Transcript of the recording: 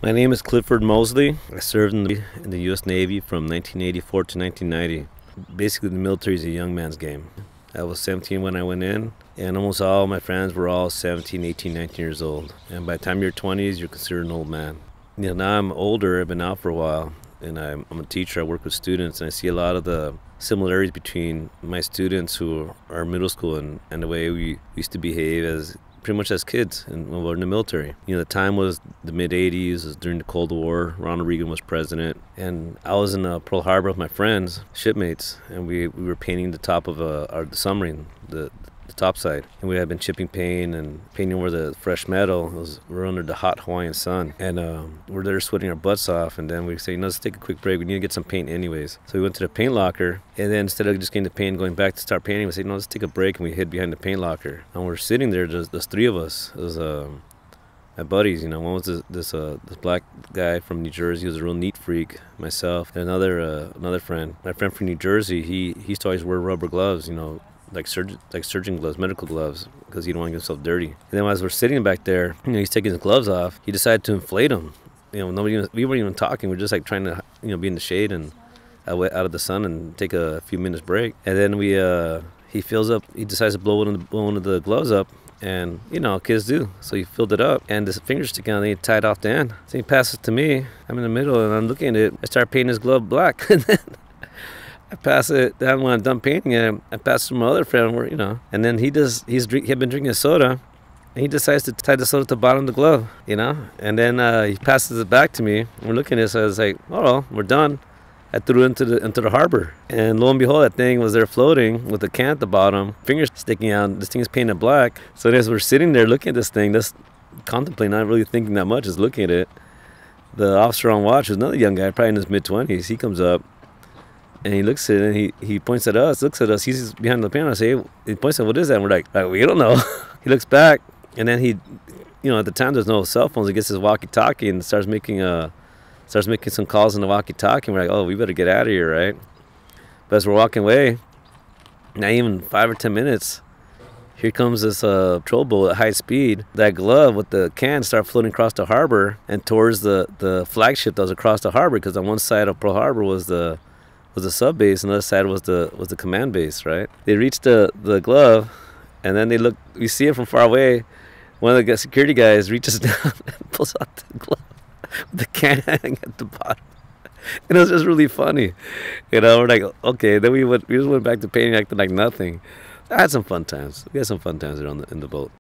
My name is Clifford Moseley. I served in the U.S. Navy from 1984 to 1990. Basically, the military is a young man's game. I was 17 when I went in, and almost all my friends were all 17, 18, 19 years old. And by the time you're 20s, you're considered an old man. Now I'm older, I've been out for a while, and I'm a teacher. I work with students, and I see a lot of the similarities between my students who are middle school and the way we used to behave as pretty much as kids and when we were in the military. The time was the mid-'80s, it was during the Cold War. Ronald Reagan was president, and I was in Pearl Harbor with my friends, shipmates, and we were painting the top of the submarine, the top side, and we had been chipping paint and painting over the fresh metal. We're under the hot Hawaiian sun, and we're there sweating our butts off, and then we say, let's take a quick break, we need to get some paint anyways. So we went to the paint locker, and then instead of just getting the paint and going back to start painting, we said, let's take a break, and we hid behind the paint locker. And we're sitting there, there's three of us. It was my buddies, one was this black guy from New Jersey, he was a real neat freak, myself, and another friend. My friend from New Jersey, he used to always wear rubber gloves, like surgeon gloves, medical gloves, because he didn't want to get himself dirty. And then as we're sitting back there, he's taking his gloves off. He decided to inflate them. We weren't even talking. We were just like trying to, be in the shade and out of the sun and take a few minutes break. And then he fills up. He decides to blow one of the gloves up, and kids do. So he filled it up, and his fingers sticking out, and he tied off the end. So he passes it to me. I'm in the middle, and I'm looking at it. I start painting his glove black, and then I pass it down when I'm done painting it. I pass it to my other friend, and then he had been drinking a soda, and he decides to tie the soda to the bottom of the glove, and then he passes it back to me. We're looking at it, so I was like, oh, well, we're done. I threw it into the harbor, and lo and behold, that thing was there floating with a can at the bottom, fingers sticking out. This thing is painted black. So as we're sitting there looking at this thing, just contemplating, not really thinking that much, just looking at it, the officer on watch was another young guy, probably in his mid-20s. He comes up, and he looks at it, and he points at us, he's behind the panel. I say, he points at, what is that? And we're like, we don't know. He looks back, and then he, at the time there's no cell phones. He gets his walkie-talkie and starts making some calls in the walkie-talkie. And we're like, oh, we better get out of here, right? But as we're walking away, not even 5 or 10 minutes, here comes this patrol boat at high speed. That glove with the can started floating across the harbor and towards the flagship that was across the harbor, because on one side of Pearl Harbor was the sub base, and the other side was the command base, right? They reached the glove, and then we see it from far away. One of the security guys reaches down and pulls out the glove with the can at the bottom. And it was just really funny. We're like, okay. Then we just went back to painting, acting like nothing. I had some fun times. We had some fun times there in the boat.